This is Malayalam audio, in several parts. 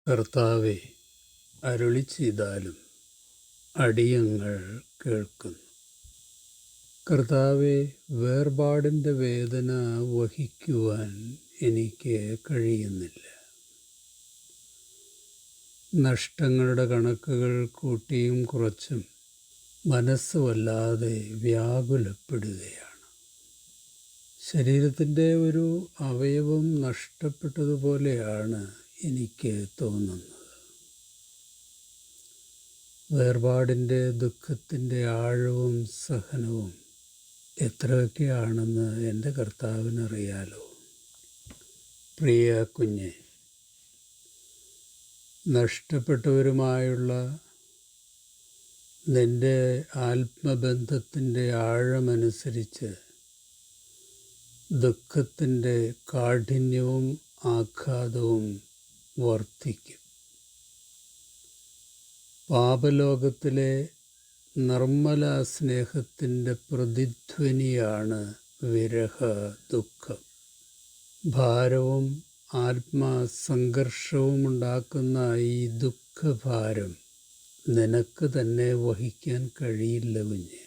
കർത്താവെ, അരുളിച്ചെയ്താലും അടിയങ്ങൾ കേൾക്കുന്നു. കർത്താവെ, വേർപാടിൻ്റെ വേദന വഹിക്കുവാൻ എനിക്ക് കഴിയുന്നില്ല. നഷ്ടങ്ങളുടെ കണക്കുകൾ കൂട്ടിയും കുറച്ചും മനസ്സ് വല്ലാതെ വ്യാകുലപ്പെടുകയാണ്. ശരീരത്തിൻ്റെ ഒരു അവയവം നഷ്ടപ്പെട്ടതുപോലെയാണ് എനിക്ക് തോന്നുന്നത്. വേർപാടിൻ്റെ ദുഃഖത്തിൻ്റെ ആഴവും സഹനവും എത്രയൊക്കെയാണെന്ന് എൻ്റെ കർത്താവിനറിയാലോ. പ്രിയ കുഞ്ഞെ, നഷ്ടപ്പെട്ടവരുമായുള്ള നിൻ്റെ ആത്മബന്ധത്തിൻ്റെ ആഴമനുസരിച്ച് ദുഃഖത്തിൻ്റെ കാഠിന്യവും ആഘാതവും വർദ്ധിക്കും. പാപലോകത്തിലെ നിർമ്മല സ്നേഹത്തിൻ്റെ പ്രതിധ്വനിയാണ് വിരഹ ദുഃഖം. ഭാരവും ആത്മസംഘർഷവും ഉണ്ടാക്കുന്ന ഈ ദുഃഖഭാരം നിനക്ക് തന്നെ വഹിക്കാൻ കഴിയില്ല കുഞ്ഞെ.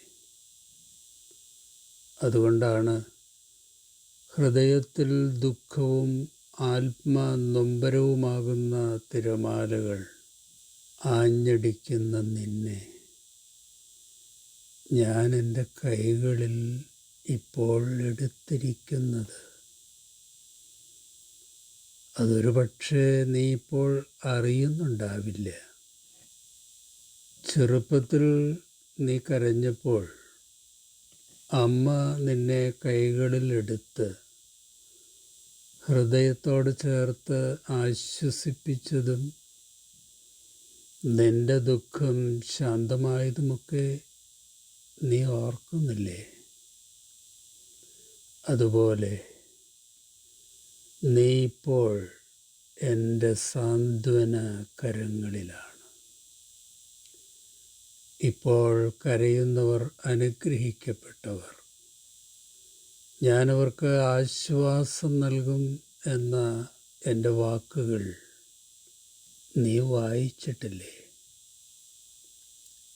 അതുകൊണ്ടാണ് ഹൃദയത്തിൽ ദുഃഖവും ആത്മനൊമ്പരവുമാകുന്ന തിരമാലകൾ ആഞ്ഞടിക്കുന്ന നിന്നെ ഞാൻ എൻ്റെ കൈകളിൽ ഇപ്പോൾ എടുത്തിരിക്കുന്നത്. അതൊരു പക്ഷേ നീ ഇപ്പോൾ അറിയുന്നുണ്ടാവില്ല. ചെറുപ്പത്തിൽ നീ കരഞ്ഞപ്പോൾ അമ്മ നിന്നെ കൈകളിൽ എടുത്ത് ഹൃദയത്തോട് ചേർത്ത് ആശ്വസിപ്പിച്ചതും നിന്റെ ദുഃഖം ശാന്തമായതുമൊക്കെ നീ ഓർക്കുന്നില്ലേ? അതുപോലെ നീ ഇപ്പോൾ എൻ്റെ സാന്ത്വന കരങ്ങളിലാണ്. ഇപ്പോൾ കരയുന്നവർ അനുഗ്രഹിക്കപ്പെട്ടവർ. ഞാനവർക്ക് ആശ്വാസം നൽകും എന്ന എൻ്റെ വാക്കുകൾ നീ വായിച്ചിട്ടില്ലേ?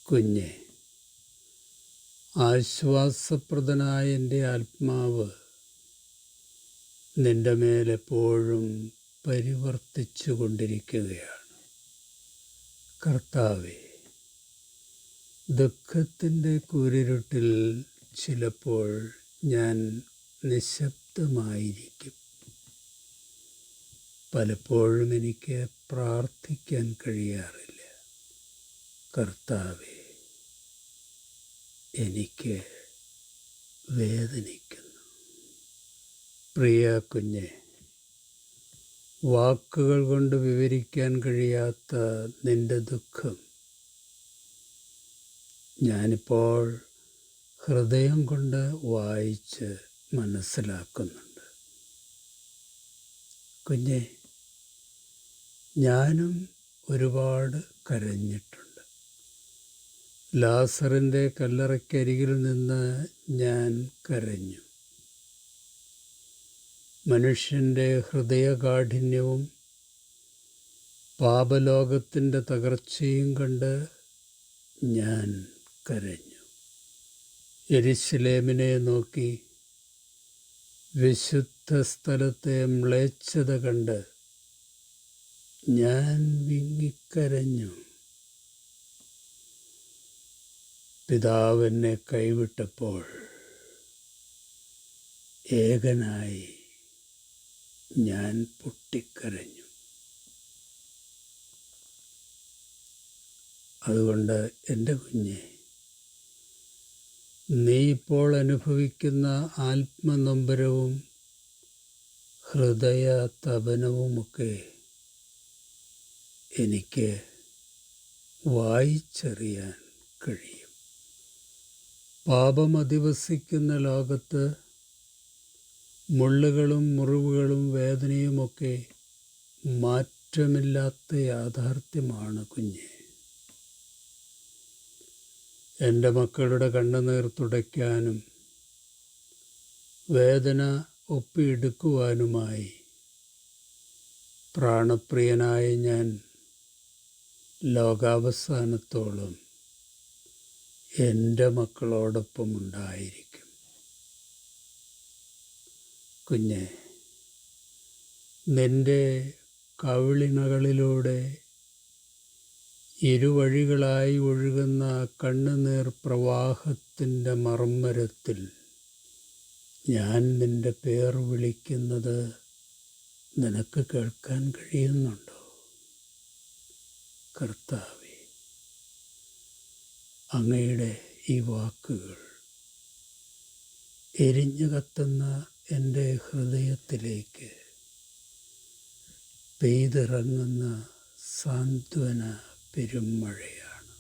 കുഞ്ഞെ, ആശ്വാസപ്രദനായ എൻ്റെ ആത്മാവ് നിൻ്റെ മേലെപ്പോഴും പരിവർത്തിച്ചു കൊണ്ടിരിക്കുകയാണ്. കർത്താവേ, ദുഃഖത്തിൻ്റെ കൂരിരുട്ടിൽ ചിലപ്പോൾ ഞാൻ നിശബ്ദമായിരിക്കും. പലപ്പോഴും എനിക്ക് പ്രാർത്ഥിക്കാൻ കഴിയാറില്ല. കർത്താവേ, എനിക്ക് വേദനിക്കുന്നു. പ്രിയ കുഞ്ഞെ, വാക്കുകൾ കൊണ്ട് വിവരിക്കാൻ കഴിയാത്ത നിന്റെ ദുഃഖം ഞാനിപ്പോൾ ഹൃദയം കൊണ്ട് വായിച്ച് മനസ്സിലാക്കുന്നുണ്ട്. കുഞ്ഞെ, ഞാനും ഒരുപാട് കരഞ്ഞിട്ടുണ്ട്. ലാസറിൻ്റെ കല്ലറയ്ക്കരികിൽ നിന്ന് ഞാൻ കരഞ്ഞു. മനുഷ്യൻ്റെ ഹൃദയകാഠിന്യവും പാപലോകത്തിൻ്റെ തകർച്ചയും കണ്ട് ഞാൻ കരഞ്ഞു. യെരുശലേമിനെ നോക്കി വിശുദ്ധ സ്ഥലത്തെ മ്ലേച്ഛത കണ്ട് ഞാൻ വിങ്ങിക്കരഞ്ഞു. പിതാവ് എന്നെ കൈവിട്ടപ്പോൾ ഏകനായി ഞാൻ പൊട്ടിക്കരഞ്ഞു. അതുകൊണ്ട് എൻ്റെ കുഞ്ഞെ, നീ ഇപ്പോൾ അനുഭവിക്കുന്ന ആത്മനൊമ്പരവും ഹൃദയ തപനവുമൊക്കെ എനിക്ക് വായിച്ചറിയാൻ കഴിയും. പാപം അധിവസിക്കുന്ന ലോകത്ത് മുള്ളുകളും മുറിവുകളും വേദനയുമൊക്കെ മാറ്റമില്ലാത്ത യാഥാർത്ഥ്യമാണ് കുഞ്ഞെ. എൻ്റെ മക്കളുടെ കണ്ണുനീർ തുടയ്ക്കാനും വേദന ഒപ്പിയെടുക്കുവാനുമായി പ്രാണപ്രിയനായ ഞാൻ ലോകാവസാനത്തോളം എൻ്റെ മക്കളോടൊപ്പം ഉണ്ടായിരിക്കും. കുഞ്ഞെ, നിൻ്റെ കവിളിണകളിലൂടെ ഇരുവഴികളായി ഒഴുകുന്ന കണ്ണുനീർ പ്രവാഹത്തിൻ്റെ മർമ്മരത്തിൽ ഞാൻ നിൻ്റെ പേർ വിളിക്കുന്നത് നിനക്ക് കേൾക്കാൻ കഴിയുന്നുണ്ടോ? കർത്താവേ, അങ്ങയുടെ ഈ വാക്കുകൾ എരിഞ്ഞു കത്തുന്ന എൻ്റെ ഹൃദയത്തിലേക്ക് പെയ്തിറങ്ങുന്ന സാന്ത്വന പെരുമഴയാണ്.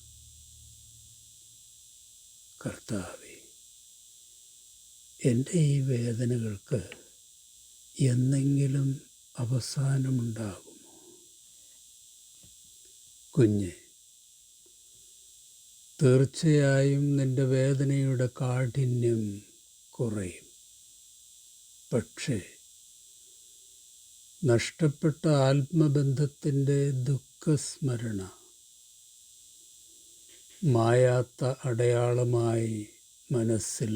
കർത്താവേ, എൻ്റെ ഈ വേദനകൾക്ക് എന്നെങ്കിലും അവസാനമുണ്ടാകുമോ? കുഞ്ഞെ, തീർച്ചയായും നിൻ്റെ വേദനയുടെ കാഠിന്യം കുറയും. പക്ഷേ നഷ്ടപ്പെട്ട ആത്മബന്ധത്തിൻ്റെ ദുഃഖസ്മരണ മായാത്ത അടയാളമായി മനസ്സിൽ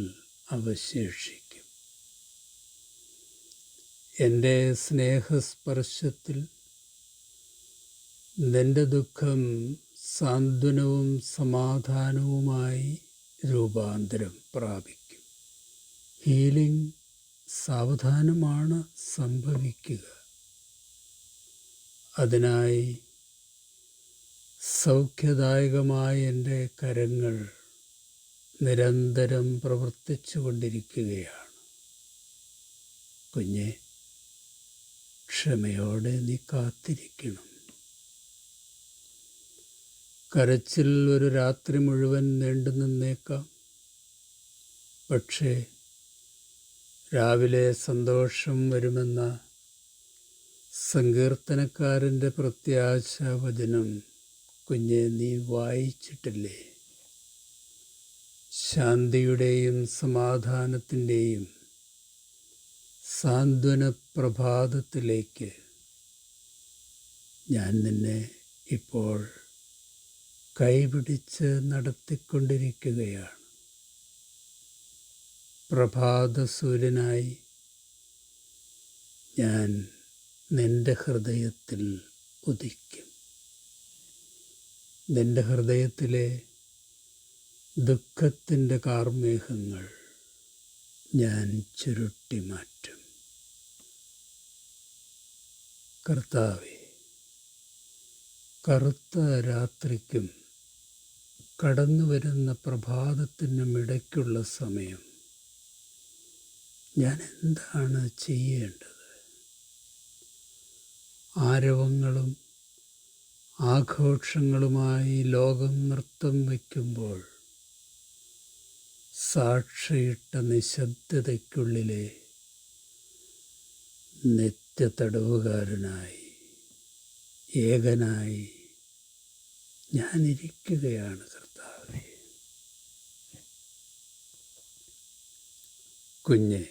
അവശേഷിക്കും. എൻ്റെ സ്നേഹസ്പർശത്തിൽ നിൻ്റെ ദുഃഖം സാന്ത്വനവും സമാധാനവുമായി രൂപാന്തരം പ്രാപിക്കും. ഹീലിംഗ് സാവധാനമാണ് സംഭവിക്കുക. അതിനായി സൗഖ്യദായകമായ എൻ്റെ കരങ്ങൾ നിരന്തരം പ്രവർത്തിച്ചു കൊണ്ടിരിക്കുകയാണ്. കുഞ്ഞെ, ക്ഷമയോടെ നീ കാത്തിരിക്കണം. കരച്ചിൽ ഒരു രാത്രി മുഴുവൻ നീണ്ടു നിന്നേക്കാം. പക്ഷേ രാവിലെ സന്തോഷം വരുമെന്ന സങ്കീർത്തനക്കാരൻ്റെ പ്രത്യാശാവചനം കുഞ്ഞെ നീ വായിച്ചിട്ടില്ലേ? ശാന്തിയുടെയും സമാധാനത്തിൻ്റെയും സാന്ത്വന പ്രഭാതത്തിലേക്ക് ഞാൻ നിന്നെ ഇപ്പോൾ കൈപിടിച്ച് നടത്തിക്കൊണ്ടിരിക്കുകയാണ്. പ്രഭാതസൂര്യനായി ഞാൻ നിൻ്റെ ഹൃദയത്തിൽ ഉദിക്കും. നിൻ്റെ ഹൃദയത്തിലെ ദുഃഖത്തിൻ്റെ കാർമേഘങ്ങൾ ഞാൻ ചുരുട്ടി മാറ്റും. കർത്താവേ, കറുത്ത രാത്രിക്കും കടന്നു വരുന്ന പ്രഭാതത്തിനും ഇടയ്ക്കുള്ള സമയം ഞാൻ എന്താണ് ചെയ്യേണ്ടത്? ആരവങ്ങളും ആഘോഷങ്ങളുമായി ലോകം നൃത്തം വയ്ക്കുമ്പോൾ സാക്ഷിയിട്ട നിശബ്ദതയ്ക്കുള്ളിലെ നിത്യതടവുകാരനായി ഏകനായി ഞാനിരിക്കുകയാണ്. കർത്താവേ, കുഞ്ഞെ,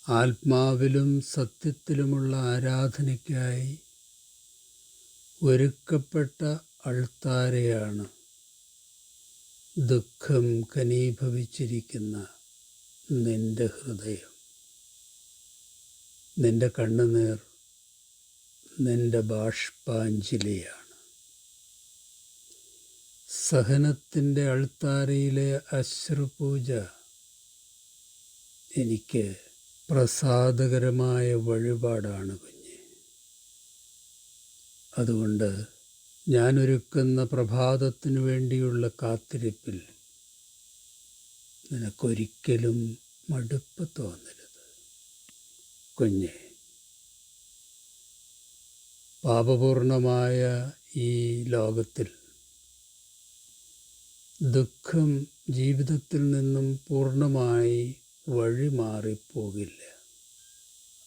ആത്മാവിലും സത്യത്തിലുമുള്ള ആരാധനയ്ക്കായി ഒരുക്കപ്പെട്ട അൾത്താരയാണ് ദുഃഖം ഘനീഭവിച്ചിരിക്കുന്ന നിൻ്റെ ഹൃദയം. നിൻ്റെ കണ്ണുനീർ നിൻ്റെ ബാഷ്പാഞ്ജലിയാണ്. സഹനത്തിൻ്റെ അൾത്താരയിലെ അശ്രുപൂജ എനിക്ക് പ്രസാദകരമായ വഴിപാടാണ് കുഞ്ഞെ. അതുകൊണ്ട് ഞാനൊരുക്കുന്ന പ്രഭാതത്തിനു വേണ്ടിയുള്ള കാത്തിരിപ്പിൽ നിനക്കൊരിക്കലും മടുപ്പ് തോന്നരുത്. കുഞ്ഞെ, പാപപൂർണമായ ഈ ലോകത്തിൽ ദുഃഖം ജീവിതത്തിൽ നിന്നും പൂർണ്ണമായി വഴിമാറിപ്പോകില്ല.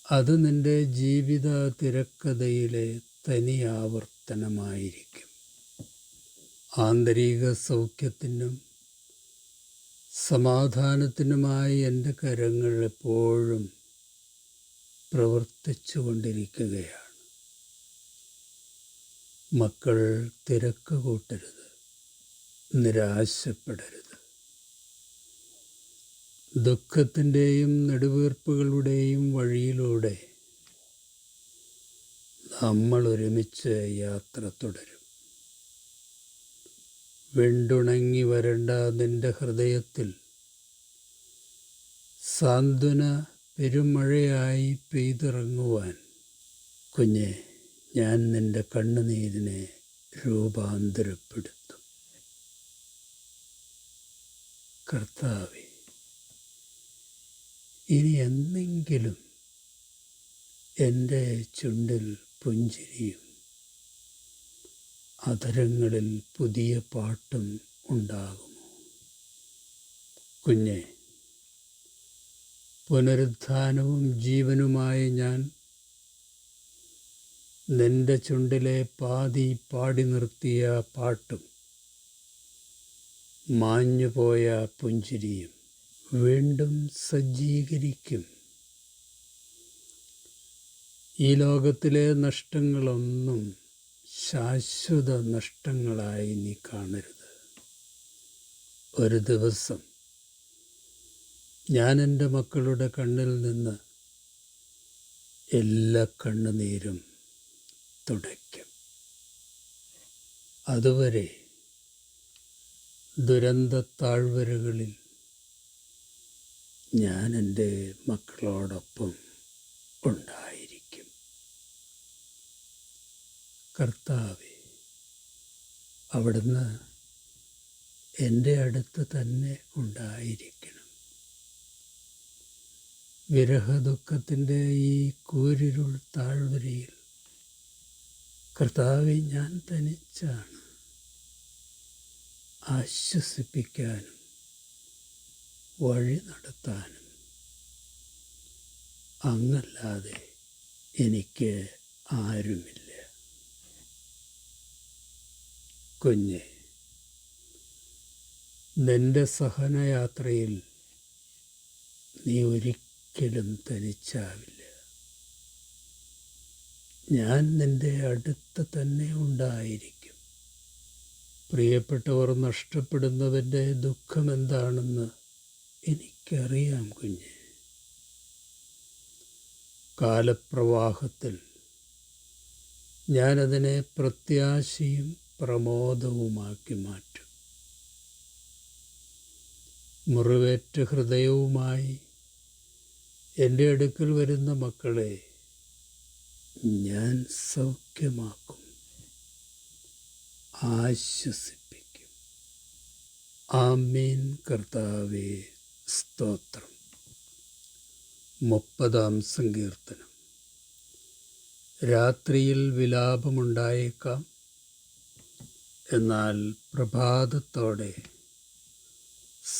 അത് നിൻ്റെ ജീവിത തിരക്കഥയിലെ തനി ആവർത്തനമായിരിക്കും. ആന്തരിക സൗഖ്യത്തിനും സമാധാനത്തിനുമായി എൻ്റെ കരങ്ങൾ എപ്പോഴും പ്രവർത്തിച്ചു കൊണ്ടിരിക്കുകയാണ്. മക്കൾ തിരക്ക് കൂട്ടരുത്, നിരാശപ്പെടരുത്. ദുഃഖത്തിൻ്റെയും നെടുവീർപ്പുകളുടെയും വഴിയിലൂടെ നമ്മൾ ഒരുമിച്ച് യാത്ര തുടരും. വെണ്ടുണങ്ങി വരണ്ട നിന്റെ ഹൃദയത്തിൽ സാന്ത്വന പെരുമഴയായി പെയ്തിറങ്ങുവാൻ കുഞ്ഞെ, ഞാൻ നിന്റെ കണ്ണുനീരിനെ രൂപാന്തരപ്പെടുത്തും. കർത്താവേ, ഇനി എന്നെങ്കിലും എൻ്റെ ചുണ്ടിൽ പുഞ്ചിരിയും അധരങ്ങളിൽ പുതിയ പാട്ടും ഉണ്ടാകുമോ? കുഞ്ഞെ, പുനരുത്ഥാനവും ജീവനുമായ ഞാൻ നിന്റെ ചുണ്ടിലെ പാതി പാടി നിർത്തിയ പാട്ടും മാഞ്ഞുപോയ പുഞ്ചിരിയും വീണ്ടും സജ്ജീകരിക്കും. ഈ ലോകത്തിലെ നഷ്ടങ്ങളൊന്നും ശാശ്വത നഷ്ടങ്ങളായി നീ കാണരുത്. ഒരു ദിവസം ഞാൻ എൻ്റെ മക്കളുടെ കണ്ണിൽ നിന്ന് എല്ലാ കണ്ണുനീരും തുടയ്ക്കും. അതുവരെ ദുരന്ത താഴ്വരകളിൽ ഞാൻ എൻ്റെ മക്കളോടൊപ്പം ഉണ്ടായിരിക്കും. കർത്താവേ, അവിടുന്ന് എൻ്റെ അടുത്ത് തന്നെ ഉണ്ടായിരിക്കണം. വിരഹദുഃഖത്തിൻ്റെ ഈ കൂരിരുൾ താഴ്വരയിൽ കർത്താവെ, ഞാൻ തനിച്ചാണ്. ആശ്വസിപ്പിക്കാനും വഴി നടത്താനും അങ്ങല്ലാതെ എനിക്ക് ആരുമില്ല. കുഞ്ഞെ, നിന്റെ സഹനയാത്രയിൽ നീ ഒരിക്കലും തനിച്ചാവില്ല. ഞാൻ നിന്റെ അടുത്ത് തന്നെ ഉണ്ടായിരിക്കും. പ്രിയപ്പെട്ടവർ നഷ്ടപ്പെടുന്നവൻ്റെ ദുഃഖമെന്താണെന്ന് എനിക്കറിയാം കുഞ്ഞെ. കാലപ്രവാഹത്തിൽ ഞാനതിനെ പ്രത്യാശയും പ്രമോദവുമാക്കി മാറ്റും. മുറിവേറ്റ ഹൃദയവുമായി എൻ്റെ അടുക്കൽ വരുന്ന മക്കളെ ഞാൻ സൗഖ്യമാക്കും, ആശ്വസിപ്പിക്കും. ആമേൻ. കർത്താവേ, സ്തോത്രം. 30-ാം സങ്കീർത്തനം. രാത്രിയിൽ വിലാപമുണ്ടായേക്കാം, എന്നാൽ പ്രഭാതത്തോടെ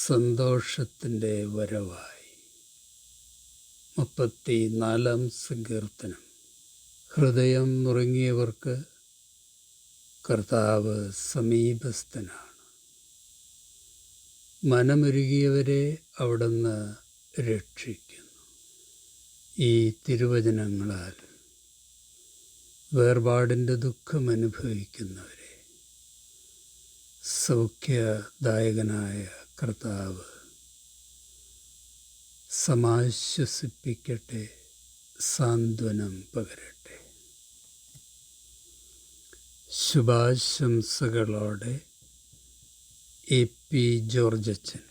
സന്തോഷത്തിൻ്റെ വരവായി. 34-ാം സങ്കീർത്തനം. ഹൃദയം നുറുങ്ങിയവർക്ക് കർത്താവ് സമീപസ്ഥനാണ്. മനമുരുകിയവരെ അവിടുന്ന് രക്ഷിക്കുന്നു. ഈ തിരുവചനങ്ങളാൽ വേർപാടിൻ്റെ ദുഃഖം അനുഭവിക്കുന്നവരെ സൗഖ്യദായകനായ കർത്താവ് സമാശ്വസിപ്പിക്കട്ടെ, സാന്ത്വനം പകരട്ടെ. ശുഭാശംസകളോടെ എ പി ജോർജച്ചൻ.